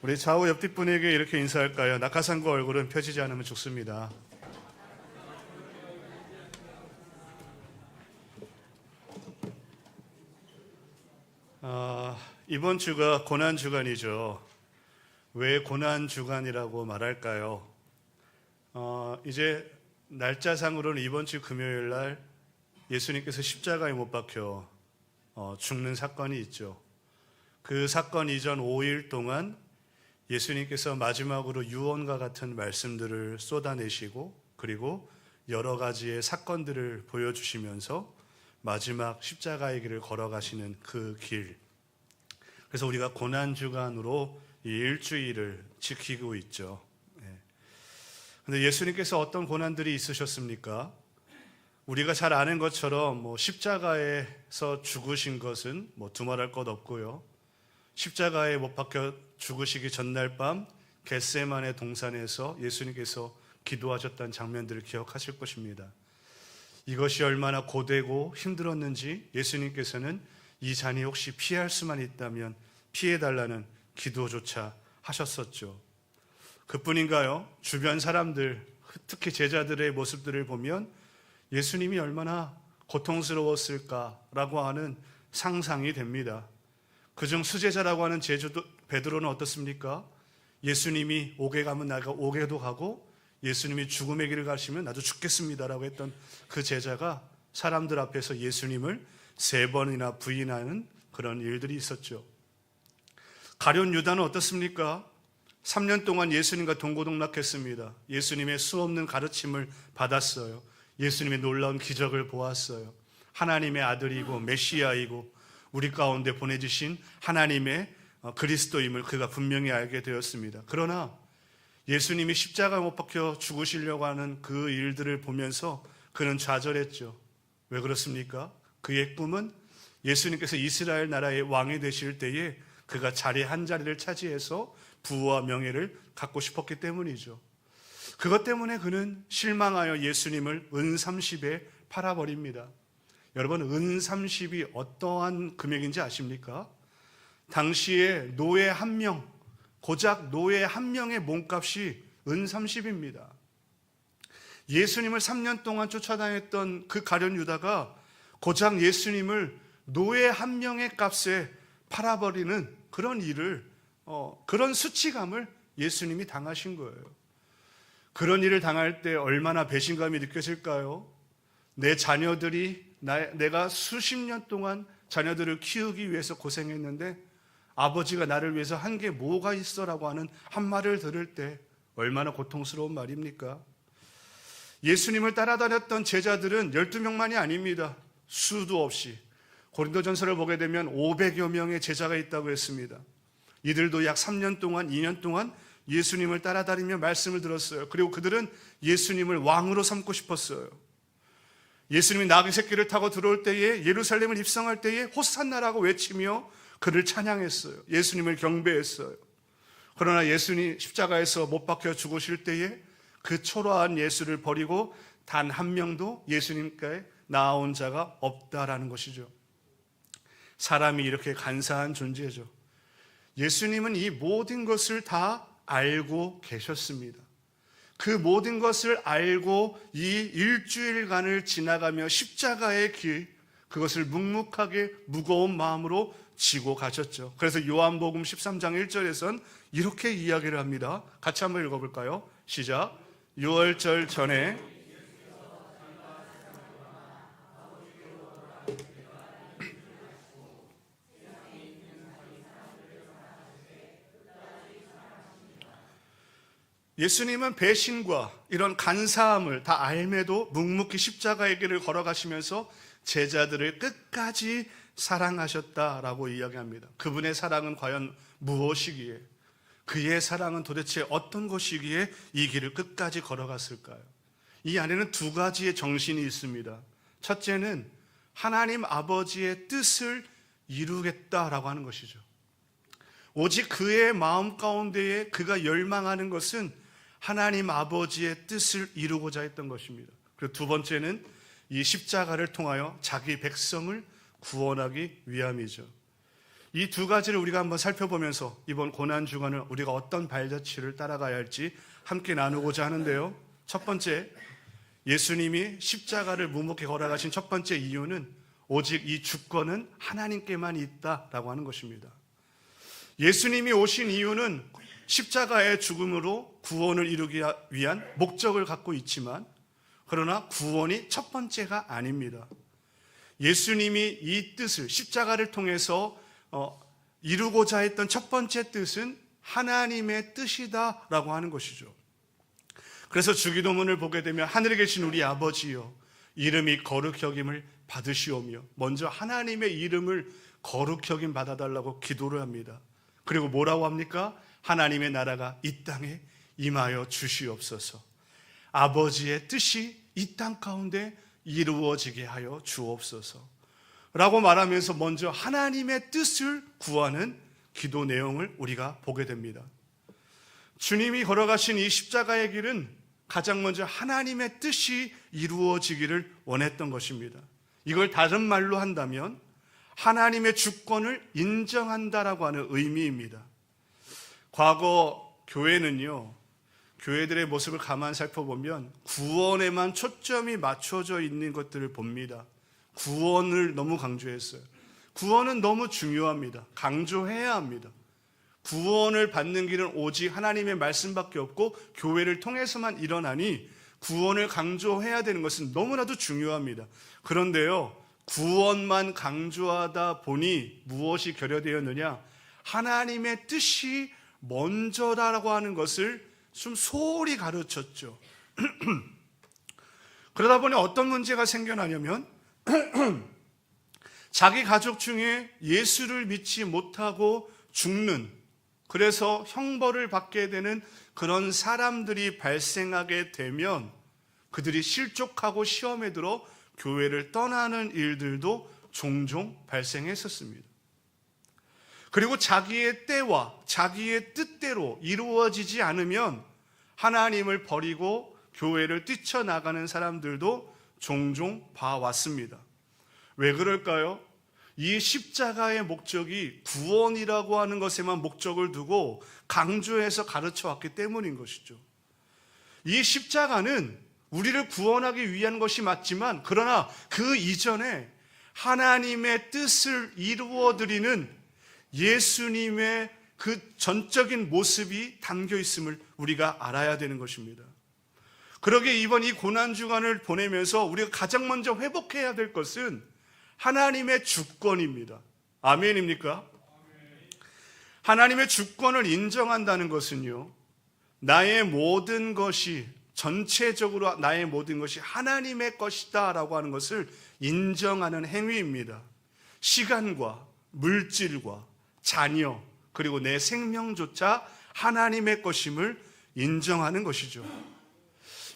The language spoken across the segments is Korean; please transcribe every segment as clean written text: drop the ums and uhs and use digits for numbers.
우리 좌우 옆뒷 분에게 이렇게 인사할까요? 낙하산과 얼굴은 펴지지 않으면 죽습니다. 이번 주가 고난 주간이죠. 왜 고난 주간이라고 말할까요? 이제 날짜상으로는 이번 주 금요일 날 예수님께서 십자가에 못 박혀 죽는 사건이 있죠. 그 사건 이전 5일 동안 예수님께서 마지막으로 유언과 같은 말씀들을 쏟아내시고 그리고 여러 가지의 사건들을 보여주시면서 마지막 십자가의 길을 걸어가시는 그 길. 그래서 우리가 고난주간으로 이 일주일을 지키고 있죠. 그런데 예수님께서 어떤 고난들이 있으셨습니까? 우리가 잘 아는 것처럼 십자가에서 죽으신 것은 두말할 것 없고요. 십자가에 못 박혀 죽으시기 전날 밤 겟세마네 동산에서 예수님께서 기도하셨던 장면들을 기억하실 것입니다. 이것이 얼마나 고되고 힘들었는지 예수님께서는 이 잔이 혹시 피할 수만 있다면 피해달라는 기도조차 하셨었죠. 그뿐인가요? 주변 사람들, 특히 제자들의 모습들을 보면 예수님이 얼마나 고통스러웠을까라고 하는 상상이 됩니다. 그중 수제자라고 하는 베드로는 어떻습니까? 예수님이 오게 가면 나가 오게도 가고 예수님이 죽음의 길을 가시면 나도 죽겠습니다라고 했던 그 제자가 사람들 앞에서 예수님을 3번이나 부인하는 그런 일들이 있었죠. 가룟 유다는 어떻습니까? 3년 동안 예수님과 동고동락했습니다. 예수님의 수없는 가르침을 받았어요. 예수님의 놀라운 기적을 보았어요. 하나님의 아들이고 메시아이고 우리 가운데 보내주신 하나님의 그리스도임을 그가 분명히 알게 되었습니다. 그러나 예수님이 십자가에 못 박혀 죽으시려고 하는 그 일들을 보면서 그는 좌절했죠. 왜 그렇습니까? 그의 꿈은 예수님께서 이스라엘 나라의 왕이 되실 때에 그가 자리 한 자리를 차지해서 부와 명예를 갖고 싶었기 때문이죠. 그것 때문에 그는 실망하여 예수님을 은 30에 팔아버립니다. 여러분, 은 30이 어떠한 금액인지 아십니까? 당시에 노예 한 명, 고작 노예 한 명의 몸값이 은 30입니다. 예수님을 3년 동안 쫓아다녔던 그 가룟 유다가 고작 예수님을 노예 한 명의 값에 팔아버리는 그런 일을, 그런 수치감을 예수님이 당하신 거예요. 그런 일을 당할 때 얼마나 배신감이 느껴질까요? 내 자녀들이 내가 수십 년 동안 자녀들을 키우기 위해서 고생했는데 아버지가 나를 위해서 한 게 뭐가 있어라고 하는 한 말을 들을 때 얼마나 고통스러운 말입니까? 예수님을 따라다녔던 제자들은 12명만이 아닙니다. 수도 없이. 고린도전서를 보게 되면 500여 명의 제자가 있다고 했습니다. 이들도 약 3년 동안, 2년 동안 예수님을 따라다니며 말씀을 들었어요. 그리고 그들은 예수님을 왕으로 삼고 싶었어요. 예수님이 나귀 새끼를 타고 들어올 때에 예루살렘을 입성할 때에 호산나라고 외치며 그를 찬양했어요. 예수님을 경배했어요. 그러나 예수님 십자가에서 못 박혀 죽으실 때에 그 초라한 예수를 버리고 단 한 명도 예수님께 나아온 자가 없다라는 것이죠. 사람이 이렇게 간사한 존재죠. 예수님은 이 모든 것을 다 알고 계셨습니다. 그 모든 것을 알고 이 일주일간을 지나가며 십자가의 길, 그것을 묵묵하게 무거운 마음으로 지고 가셨죠. 그래서 요한복음 13장 1절에선 이렇게 이야기를 합니다. 같이 한번 읽어볼까요? 시작. 유월절 전에 예수님은 배신과 이런 간사함을 다 알매도 묵묵히 십자가의 길을 걸어가시면서 제자들을 끝까지 사랑하셨다라고 이야기합니다. 그분의 사랑은 과연 무엇이기에, 그의 사랑은 도대체 어떤 것이기에 이 길을 끝까지 걸어갔을까요? 이 안에는 두 가지의 정신이 있습니다. 첫째는 하나님 아버지의 뜻을 이루겠다라고 하는 것이죠. 오직 그의 마음 가운데에 그가 열망하는 것은 하나님 아버지의 뜻을 이루고자 했던 것입니다. 그리고 두 번째는 이 십자가를 통하여 자기 백성을 구원하기 위함이죠. 이 두 가지를 우리가 한번 살펴보면서 이번 고난주간을 우리가 어떤 발자취를 따라가야 할지 함께 나누고자 하는데요. 첫 번째, 예수님이 십자가를 묵묵히 걸어가신 첫 번째 이유는 오직 이 주권은 하나님께만 있다라고 하는 것입니다. 예수님이 오신 이유는 십자가의 죽음으로 구원을 이루기 위한 목적을 갖고 있지만, 그러나 구원이 첫 번째가 아닙니다. 예수님이 이 뜻을 십자가를 통해서 이루고자 했던 첫 번째 뜻은 하나님의 뜻이다라고 하는 것이죠. 그래서 주기도문을 보게 되면 하늘에 계신 우리 아버지여 이름이 거룩히 여김을 받으시오며, 먼저 하나님의 이름을 거룩히 여김 받아달라고 기도를 합니다. 그리고 뭐라고 합니까? 하나님의 나라가 이 땅에 임하여 주시옵소서. 아버지의 뜻이 이 땅 가운데 이루어지게 하여 주옵소서 라고 말하면서 먼저 하나님의 뜻을 구하는 기도 내용을 우리가 보게 됩니다. 주님이 걸어가신 이 십자가의 길은 가장 먼저 하나님의 뜻이 이루어지기를 원했던 것입니다. 이걸 다른 말로 한다면 하나님의 주권을 인정한다라고 하는 의미입니다. 과거 교회는요, 교회들의 모습을 가만 살펴보면 구원에만 초점이 맞춰져 있는 것들을 봅니다. 구원을 너무 강조했어요. 구원은 너무 중요합니다. 강조해야 합니다. 구원을 받는 길은 오직 하나님의 말씀밖에 없고 교회를 통해서만 일어나니 구원을 강조해야 되는 것은 너무나도 중요합니다. 그런데요, 구원만 강조하다 보니 무엇이 결여되었느냐? 하나님의 뜻이 먼저다라고 하는 것을 좀 소홀히 가르쳤죠. 그러다 보니 어떤 문제가 생겨나냐면 자기 가족 중에 예수를 믿지 못하고 죽는, 그래서 형벌을 받게 되는 그런 사람들이 발생하게 되면 그들이 실족하고 시험에 들어 교회를 떠나는 일들도 종종 발생했었습니다. 그리고 자기의 때와 자기의 뜻대로 이루어지지 않으면 하나님을 버리고 교회를 뛰쳐나가는 사람들도 종종 봐왔습니다. 왜 그럴까요? 이 십자가의 목적이 구원이라고 하는 것에만 목적을 두고 강조해서 가르쳐 왔기 때문인 것이죠. 이 십자가는 우리를 구원하기 위한 것이 맞지만, 그러나 그 이전에 하나님의 뜻을 이루어드리는 예수님의 그 전적인 모습이 담겨 있음을 우리가 알아야 되는 것입니다. 그러기에 이번 이 고난주간을 보내면서 우리가 가장 먼저 회복해야 될 것은 하나님의 주권입니다. 아멘입니까? 하나님의 주권을 인정한다는 것은요, 나의 모든 것이, 전체적으로 나의 모든 것이 하나님의 것이다 라고 하는 것을 인정하는 행위입니다. 시간과 물질과 자녀, 그리고 내 생명조차 하나님의 것임을 인정하는 것이죠.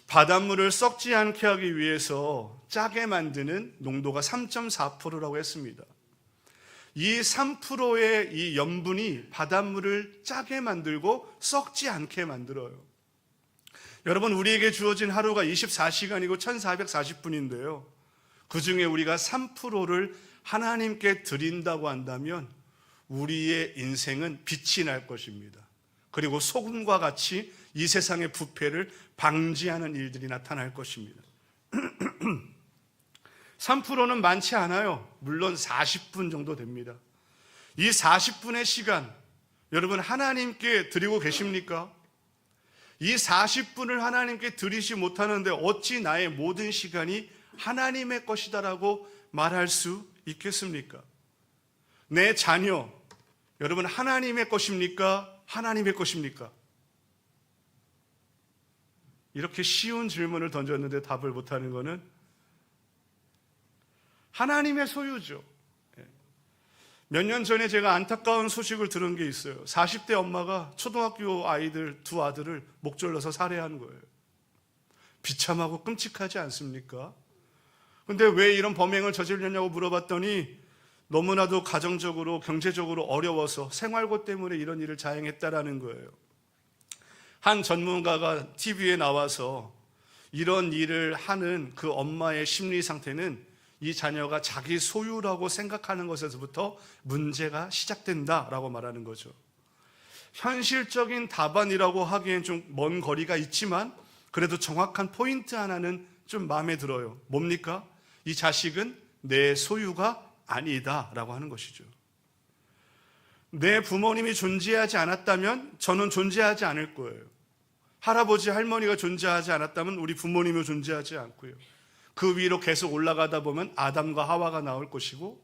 바닷물을 썩지 않게 하기 위해서 짜게 만드는 농도가 3.4%라고 했습니다. 이 3%의 이 염분이 바닷물을 짜게 만들고 썩지 않게 만들어요. 여러분, 우리에게 주어진 하루가 24시간이고 1440분인데요. 그 중에 우리가 3%를 하나님께 드린다고 한다면 우리의 인생은 빛이 날 것입니다. 그리고 소금과 같이 이 세상의 부패를 방지하는 일들이 나타날 것입니다. 3%는 많지 않아요. 물론 40분 정도 됩니다. 이 40분의 시간, 여러분 하나님께 드리고 계십니까? 이 40분을 하나님께 드리지 못하는데 어찌 나의 모든 시간이 하나님의 것이다라고 말할 수 있겠습니까? 내 자녀, 여러분 하나님의 것입니까? 하나님의 것입니까? 이렇게 쉬운 질문을 던졌는데 답을 못하는 것은 하나님의 소유죠. 몇 년 전에 제가 안타까운 소식을 들은 게 있어요. 40대 엄마가 초등학교 아이들 두 아들을 목 졸라서 살해한 거예요. 비참하고 끔찍하지 않습니까? 근데 왜 이런 범행을 저지르냐고 물어봤더니 너무나도 가정적으로 경제적으로 어려워서 생활고 때문에 이런 일을 자행했다라는 거예요. 한 전문가가 TV에 나와서 이런 일을 하는 그 엄마의 심리 상태는 이 자녀가 자기 소유라고 생각하는 것에서부터 문제가 시작된다라고 말하는 거죠. 현실적인 답안이라고 하기엔 좀 먼 거리가 있지만 그래도 정확한 포인트 하나는 좀 마음에 들어요. 뭡니까? 이 자식은 내 소유가 아니다라고 하는 것이죠. 내 부모님이 존재하지 않았다면 저는 존재하지 않을 거예요. 할아버지, 할머니가 존재하지 않았다면 우리 부모님이 존재하지 않고요. 그 위로 계속 올라가다 보면 아담과 하와가 나올 것이고,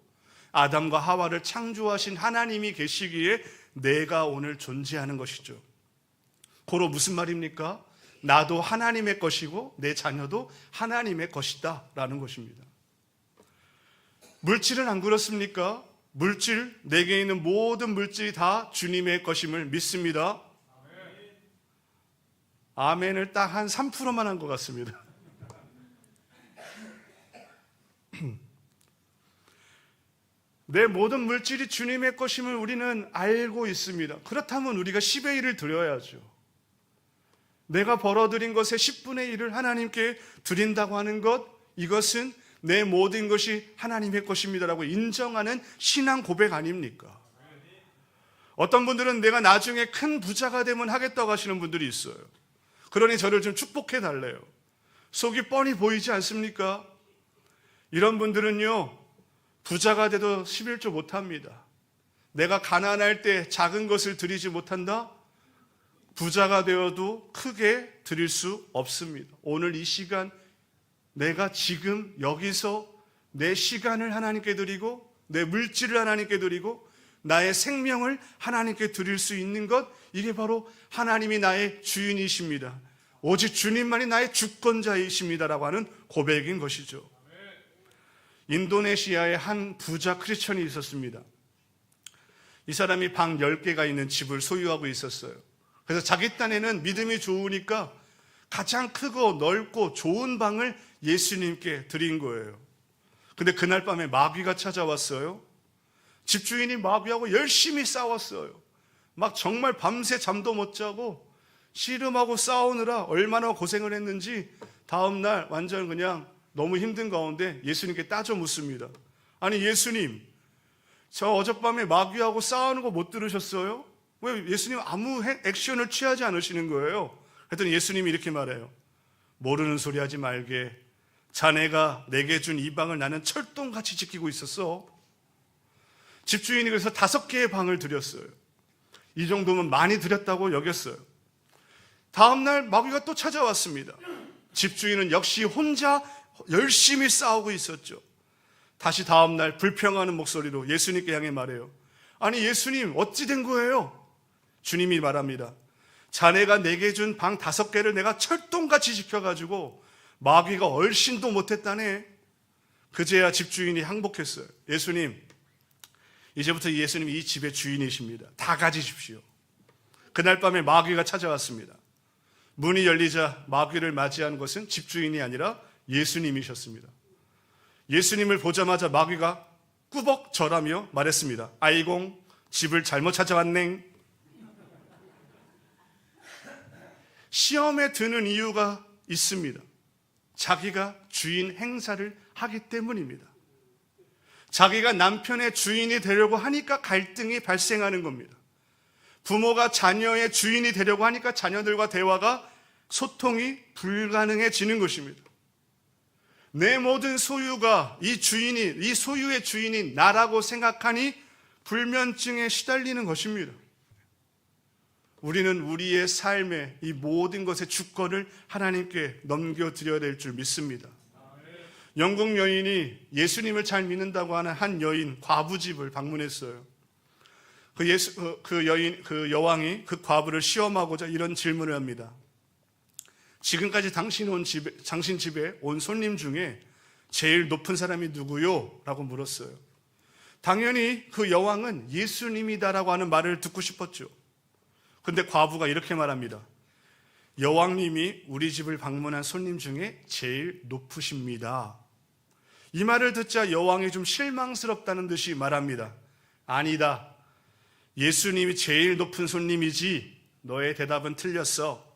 아담과 하와를 창조하신 하나님이 계시기에 내가 오늘 존재하는 것이죠. 고로 무슨 말입니까? 나도 하나님의 것이고 내 자녀도 하나님의 것이다 라는 것입니다. 물질은 안 그렇습니까? 물질, 내게 있는 모든 물질이 다 주님의 것임을 믿습니다. 아멘을 딱 한 3%만 한 것 같습니다. 내 모든 물질이 주님의 것임을 우리는 알고 있습니다. 그렇다면 우리가 10의 1을 드려야죠. 내가 벌어들인 것의 10분의 1을 하나님께 드린다고 하는 것, 이것은 내 모든 것이 하나님의 것입니다라고 인정하는 신앙 고백 아닙니까? 어떤 분들은 내가 나중에 큰 부자가 되면 하겠다고 하시는 분들이 있어요. 그러니 저를 좀 축복해 달래요. 속이 뻔히 보이지 않습니까? 이런 분들은요, 부자가 돼도 11조 못합니다. 내가 가난할 때 작은 것을 드리지 못한다? 부자가 되어도 크게 드릴 수 없습니다. 오늘 이 시간 내가 지금 여기서 내 시간을 하나님께 드리고 내 물질을 하나님께 드리고 나의 생명을 하나님께 드릴 수 있는 것, 이게 바로 하나님이 나의 주인이십니다. 오직 주님만이 나의 주권자이십니다라고 하는 고백인 것이죠. 인도네시아에 한 부자 크리스천이 있었습니다. 이 사람이 방 10개가 있는 집을 소유하고 있었어요. 그래서 자기 딴에는 믿음이 좋으니까 가장 크고 넓고 좋은 방을 예수님께 드린 거예요. 근데 그날 밤에 마귀가 찾아왔어요. 집주인이 마귀하고 열심히 싸웠어요. 막 정말 밤새 잠도 못 자고 씨름하고 싸우느라 얼마나 고생을 했는지 다음날 완전 그냥 너무 힘든 가운데 예수님께 따져 묻습니다. 아니 예수님, 저 어젯밤에 마귀하고 싸우는 거 못 들으셨어요? 왜 예수님 아무 액션을 취하지 않으시는 거예요? 그랬더니 예수님이 이렇게 말해요. 모르는 소리 하지 말게. 자네가 내게 준 이 방을 나는 철동같이 지키고 있었어. 집주인이 그래서 5개의 방을 드렸어요. 이 정도면 많이 드렸다고 여겼어요. 다음날 마귀가 또 찾아왔습니다. 집주인은 역시 혼자 열심히 싸우고 있었죠. 다시 다음날 불평하는 목소리로 예수님께 향해 말해요. 아니 예수님, 어찌 된 거예요? 주님이 말합니다. 자네가 내게 준 방 5개를 내가 철동같이 지켜가지고 마귀가 얼씬도 못했다네. 그제야 집주인이 항복했어요. 예수님, 이제부터 예수님이 이 집의 주인이십니다. 다 가지십시오. 그날 밤에 마귀가 찾아왔습니다. 문이 열리자 마귀를 맞이한 것은 집주인이 아니라 예수님이셨습니다. 예수님을 보자마자 마귀가 꾸벅 절하며 말했습니다. 아이공, 집을 잘못 찾아왔넹. 시험에 드는 이유가 있습니다. 자기가 주인 행사를 하기 때문입니다. 자기가 남편의 주인이 되려고 하니까 갈등이 발생하는 겁니다. 부모가 자녀의 주인이 되려고 하니까 자녀들과 대화가 소통이 불가능해지는 것입니다. 내 모든 소유가 이 소유의 주인이 나라고 생각하니 불면증에 시달리는 것입니다. 우리는 우리의 삶의 이 모든 것의 주권을 하나님께 넘겨드려야 될 줄 믿습니다. 영국 여인이 예수님을 잘 믿는다고 하는 한 여인 과부집을 방문했어요. 그 여왕이 그 과부를 시험하고자 이런 질문을 합니다. 지금까지 당신 집에 온 손님 중에 제일 높은 사람이 누구요? 라고 물었어요. 당연히 그 여왕은 예수님이다라고 하는 말을 듣고 싶었죠. 근데 과부가 이렇게 말합니다. 여왕님이 우리 집을 방문한 손님 중에 제일 높으십니다. 이 말을 듣자 여왕이 좀 실망스럽다는 듯이 말합니다. 아니다. 예수님이 제일 높은 손님이지. 너의 대답은 틀렸어.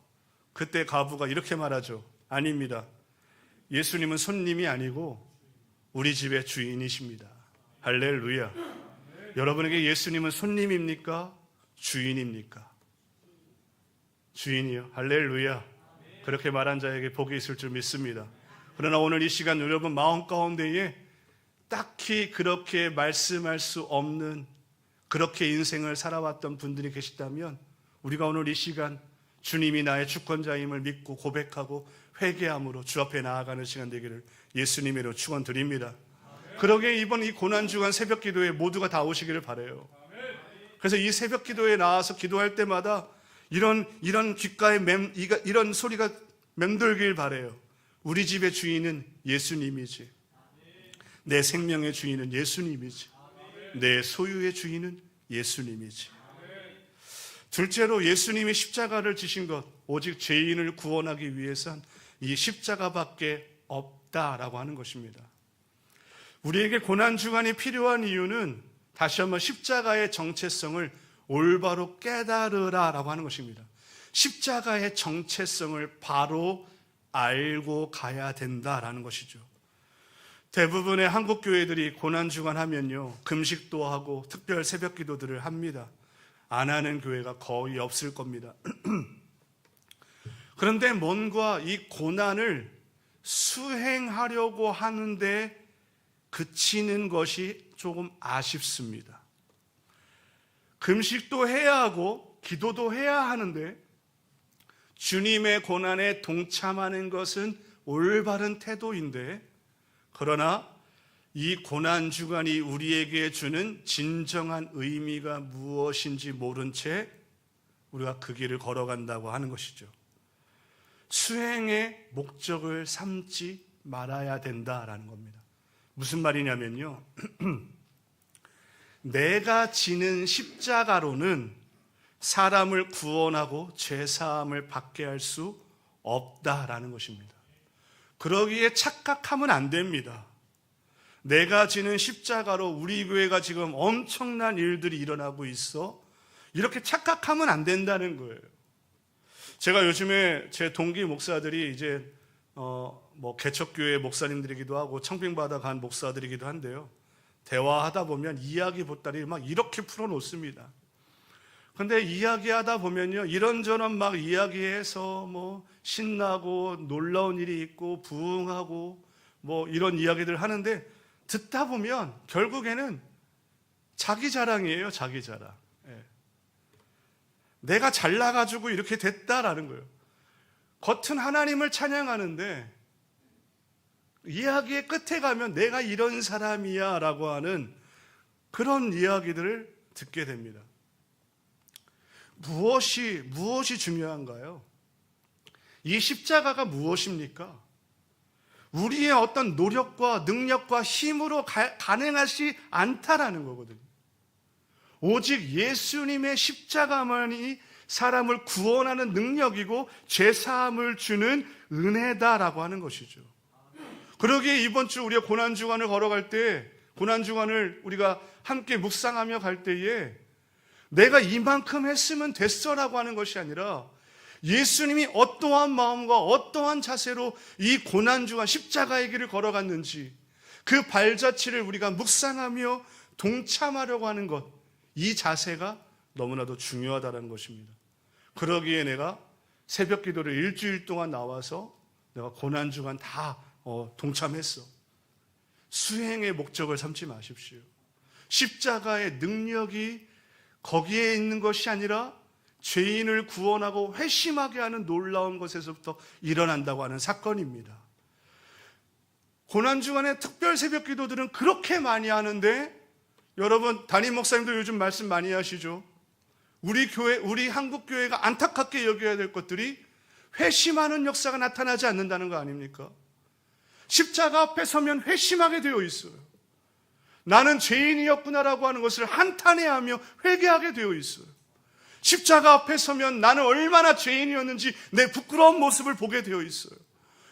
그때 과부가 이렇게 말하죠. 아닙니다. 예수님은 손님이 아니고 우리 집의 주인이십니다. 할렐루야. 여러분에게 예수님은 손님입니까? 주인입니까? 주인이요. 할렐루야. 그렇게 말한 자에게 복이 있을 줄 믿습니다. 그러나 오늘 이 시간 여러분 마음 가운데에 딱히 그렇게 말씀할 수 없는, 그렇게 인생을 살아왔던 분들이 계시다면 우리가 오늘 이 시간 주님이 나의 주권자임을 믿고 고백하고 회개함으로 주 앞에 나아가는 시간 되기를 예수님으로 축원드립니다. 그러기에 이번 이 고난주간 새벽 기도에 모두가 다 오시기를 바라요. 그래서 이 새벽 기도에 나와서 기도할 때마다 이런 귓가에 이런 소리가 맴돌길 바라요. 우리 집의 주인은 예수님이지. 내 생명의 주인은 예수님이지. 내 소유의 주인은 예수님이지. 둘째로 예수님이 십자가를 지신 것, 오직 죄인을 구원하기 위해선 이 십자가밖에 없다라고 하는 것입니다. 우리에게 고난주간이 필요한 이유는 다시 한번 십자가의 정체성을 올바로 깨달으라라고 하는 것입니다. 십자가의 정체성을 바로 알고 가야 된다라는 것이죠. 대부분의 한국 교회들이 고난주간 하면요, 금식도 하고 특별 새벽 기도들을 합니다. 안 하는 교회가 거의 없을 겁니다. 그런데 뭔가 이 고난을 수행하려고 하는데 그치는 것이 조금 아쉽습니다. 금식도 해야 하고 기도도 해야 하는데 주님의 고난에 동참하는 것은 올바른 태도인데, 그러나 이 고난주간이 우리에게 주는 진정한 의미가 무엇인지 모른 채 우리가 그 길을 걸어간다고 하는 것이죠. 수행의 목적을 삼지 말아야 된다라는 겁니다. 무슨 말이냐면요, 내가 지는 십자가로는 사람을 구원하고 죄사함을 받게 할 수 없다라는 것입니다. 그러기에 착각하면 안 됩니다. 내가 지는 십자가로 우리 교회가 지금 엄청난 일들이 일어나고 있어, 이렇게 착각하면 안 된다는 거예요. 제가 요즘에 제 동기 목사들이 이제 개척교회 목사님들이기도 하고 청빙받아 간 목사들이기도 한데요, 대화하다 보면 이야기 보따리 막 이렇게 풀어놓습니다. 근데 이야기하다 보면요, 이런저런 막 이야기해서 뭐 신나고 놀라운 일이 있고 부흥하고 뭐 이런 이야기들 하는데, 듣다 보면 결국에는 자기 자랑이에요. 자기 자랑. 내가 잘나가지고 이렇게 됐다라는 거예요. 겉은 하나님을 찬양하는데 이야기의 끝에 가면 내가 이런 사람이야 라고 하는 그런 이야기들을 듣게 됩니다. 무엇이 중요한가요? 이 십자가가 무엇입니까? 우리의 어떤 노력과 능력과 힘으로 가능하지 않다라는 거거든요. 오직 예수님의 십자가만이 사람을 구원하는 능력이고 죄사함을 주는 은혜다라고 하는 것이죠. 그러기에 이번 주 우리가 고난주간을 걸어갈 때, 고난주간을 우리가 함께 묵상하며 갈 때에 내가 이만큼 했으면 됐어라고 하는 것이 아니라 예수님이 어떠한 마음과 어떠한 자세로 이 고난주간 십자가의 길을 걸어갔는지 그 발자취를 우리가 묵상하며 동참하려고 하는 것, 이 자세가 너무나도 중요하다는 것입니다. 그러기에 내가 새벽 기도를 일주일 동안 나와서 내가 고난주간 다 동참했어. 수행의 목적을 삼지 마십시오. 십자가의 능력이 거기에 있는 것이 아니라 죄인을 구원하고 회심하게 하는 놀라운 것에서부터 일어난다고 하는 사건입니다. 고난주간의 특별 새벽 기도들은 그렇게 많이 하는데, 여러분 담임 목사님도 요즘 말씀 많이 하시죠. 우리 교회, 우리 한국 교회가 안타깝게 여겨야 될 것들이 회심하는 역사가 나타나지 않는다는 거 아닙니까? 십자가 앞에 서면 회심하게 되어 있어요. 나는 죄인이었구나라고 하는 것을 한탄해하며 회개하게 되어 있어요. 십자가 앞에 서면 나는 얼마나 죄인이었는지 내 부끄러운 모습을 보게 되어 있어요.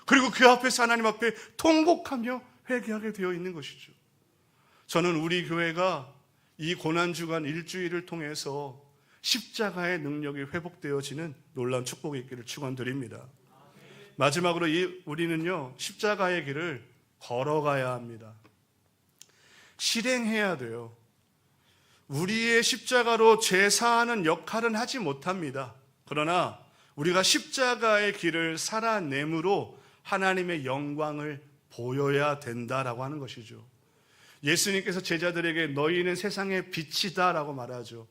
그리고 그 앞에서 하나님 앞에 통곡하며 회개하게 되어 있는 것이죠. 저는 우리 교회가 이 고난주간 일주일을 통해서 십자가의 능력이 회복되어지는 놀라운 축복이 있기를 축원드립니다. 마지막으로 우리는요, 십자가의 길을 걸어가야 합니다. 실행해야 돼요. 우리의 십자가로 제사하는 역할은 하지 못합니다. 그러나 우리가 십자가의 길을 살아내므로 하나님의 영광을 보여야 된다라고 하는 것이죠. 예수님께서 제자들에게 너희는 세상의 빛이다 라고 말하죠.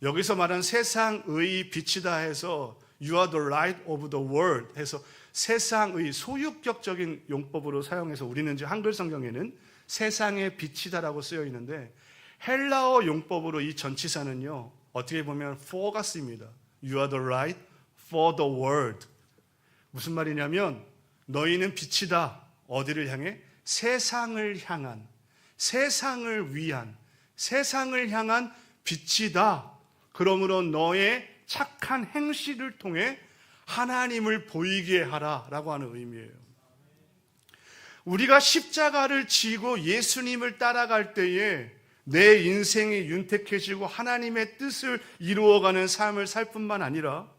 여기서 말한 세상의 빛이다 해서 You are the light of the world 해서 세상의 소유격적인 용법으로 사용해서 우리는 이제 한글 성경에는 세상의 빛이다라고 쓰여 있는데 헬라어 용법으로 이 전치사는요 어떻게 보면 for가 쓰입니다. You are the light for the world. 무슨 말이냐면 너희는 빛이다. 어디를 향해? 세상을 향한, 세상을 위한, 세상을 향한 빛이다. 그러므로 너의 착한 행실을 통해 하나님을 보이게 하라라고 하는 의미예요. 우리가 십자가를 지고 예수님을 따라갈 때에 내 인생이 윤택해지고 하나님의 뜻을 이루어가는 삶을 살 뿐만 아니라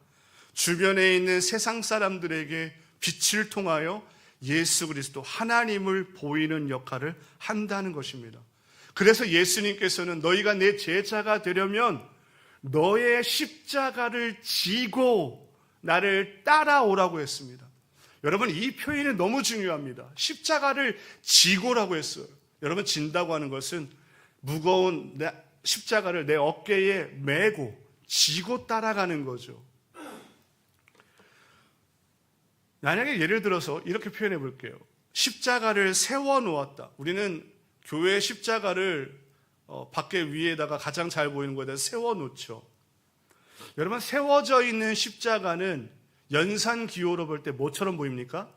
주변에 있는 세상 사람들에게 빛을 통하여 예수 그리스도 하나님을 보이는 역할을 한다는 것입니다. 그래서 예수님께서는 너희가 내 제자가 되려면 너의 십자가를 지고 나를 따라오라고 했습니다. 여러분 이 표현이 너무 중요합니다. 십자가를 지고라고 했어요. 여러분 진다고 하는 것은 무거운 십자가를 내 어깨에 메고 지고 따라가는 거죠. 만약에 예를 들어서 이렇게 표현해 볼게요. 십자가를 세워놓았다. 우리는 교회 십자가를 밖에 위에다가 가장 잘 보이는 거에다 세워놓죠. 여러분 세워져 있는 십자가는 연산 기호로 볼 때 뭐처럼 보입니까?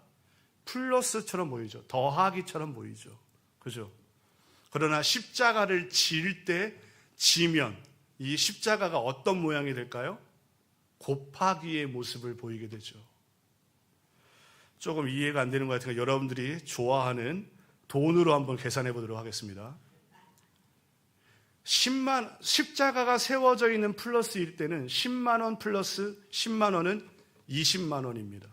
플러스처럼 보이죠. 더하기처럼 보이죠. 그죠? 그러나 십자가를 지을 때 지면 이 십자가가 어떤 모양이 될까요? 곱하기의 모습을 보이게 되죠. 조금 이해가 안 되는 것 같으니까 여러분들이 좋아하는 돈으로 한번 계산해 보도록 하겠습니다. 십자가가 세워져 있는 플러스일 때는 10만 원 플러스 10만 원은 20만 원입니다.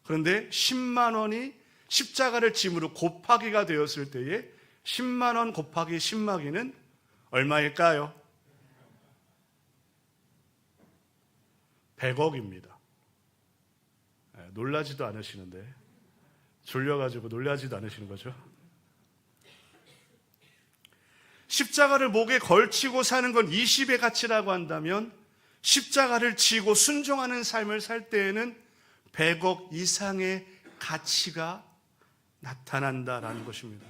그런데 10만 원이 십자가를 짐으로 곱하기가 되었을 때에 10만 원 곱하기 10마기는 얼마일까요? 100억입니다. 놀라지도 않으시는데 졸려가지고 놀라지도 않으시는 거죠. 십자가를 목에 걸치고 사는 건 20의 가치라고 한다면 십자가를 지고 순종하는 삶을 살 때에는 100억 이상의 가치가 나타난다라는 것입니다.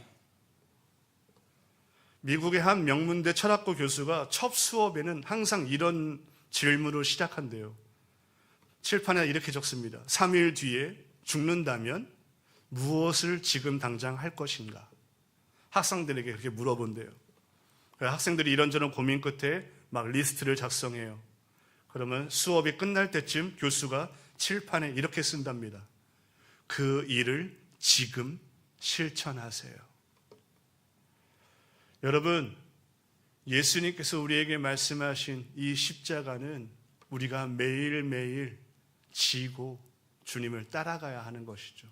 미국의 한 명문대 철학고 교수가 첫 수업에는 항상 이런 질문으로 시작한대요. 칠판에 이렇게 적습니다. 3일 뒤에 죽는다면 무엇을 지금 당장 할 것인가? 학생들에게 그렇게 물어본대요. 학생들이 이런저런 고민 끝에 막 리스트를 작성해요. 그러면 수업이 끝날 때쯤 교수가 칠판에 이렇게 쓴답니다. 그 일을 지금 실천하세요. 여러분, 예수님께서 우리에게 말씀하신 이 십자가는 우리가 매일매일 지고 주님을 따라가야 하는 것이죠.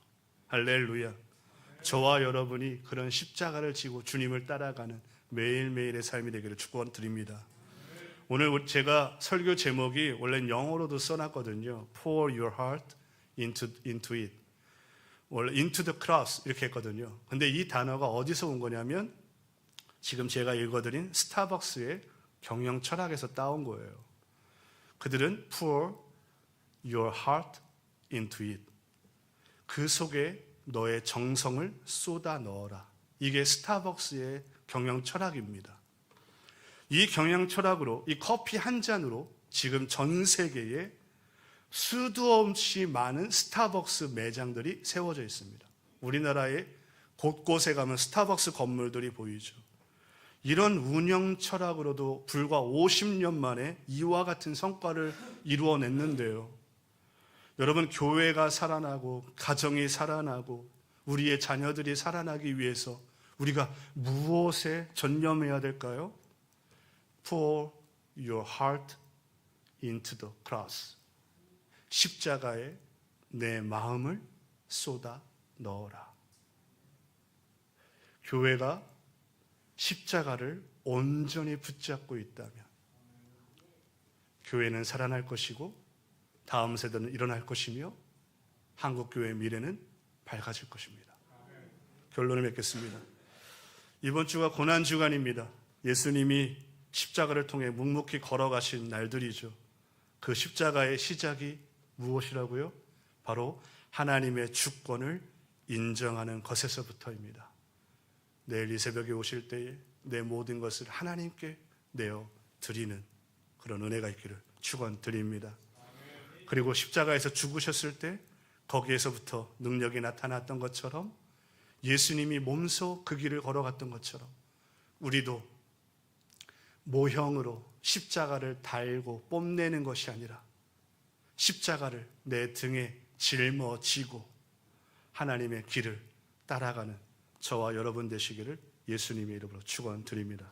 할렐루야. 저와 여러분이 그런 십자가를 지고 주님을 따라가는 매일매일의 삶이 되기를 축원드립니다. 오늘 제가 설교 제목이 원래는 영어로도 써놨거든요. Pour your heart into it. 원래 into the cross 이렇게 했거든요. 근데 이 단어가 어디서 온 거냐면 지금 제가 읽어드린 스타벅스의 경영 철학에서 따온 거예요. 그들은 pour your heart into it. 그 속에 너의 정성을 쏟아 넣어라. 이게 스타벅스의 경영 철학입니다. 이 경영 철학으로 이 커피 한 잔으로 지금 전 세계에 수도 없이 많은 스타벅스 매장들이 세워져 있습니다. 우리나라의 곳곳에 가면 스타벅스 건물들이 보이죠. 이런 운영 철학으로도 불과 50년 만에 이와 같은 성과를 이루어냈는데요. 여러분, 교회가 살아나고 가정이 살아나고 우리의 자녀들이 살아나기 위해서 우리가 무엇에 전념해야 될까요? Pour your heart into the cross. 십자가에 내 마음을 쏟아 넣어라. 교회가 십자가를 온전히 붙잡고 있다면 교회는 살아날 것이고 다음 세대는 일어날 것이며 한국교회의 미래는 밝아질 것입니다. 결론을 맺겠습니다. 이번 주가 고난주간입니다. 예수님이 십자가를 통해 묵묵히 걸어가신 날들이죠. 그 십자가의 시작이 무엇이라고요? 바로 하나님의 주권을 인정하는 것에서부터입니다. 내일 이 새벽에 오실 때에 내 모든 것을 하나님께 내어 드리는 그런 은혜가 있기를 축원드립니다. 그리고 십자가에서 죽으셨을 때 거기에서부터 능력이 나타났던 것처럼 예수님이 몸소 그 길을 걸어갔던 것처럼 우리도 모형으로 십자가를 달고 뽐내는 것이 아니라 십자가를 내 등에 짊어지고 하나님의 길을 따라가는 저와 여러분 되시기를 예수님의 이름으로 축원드립니다.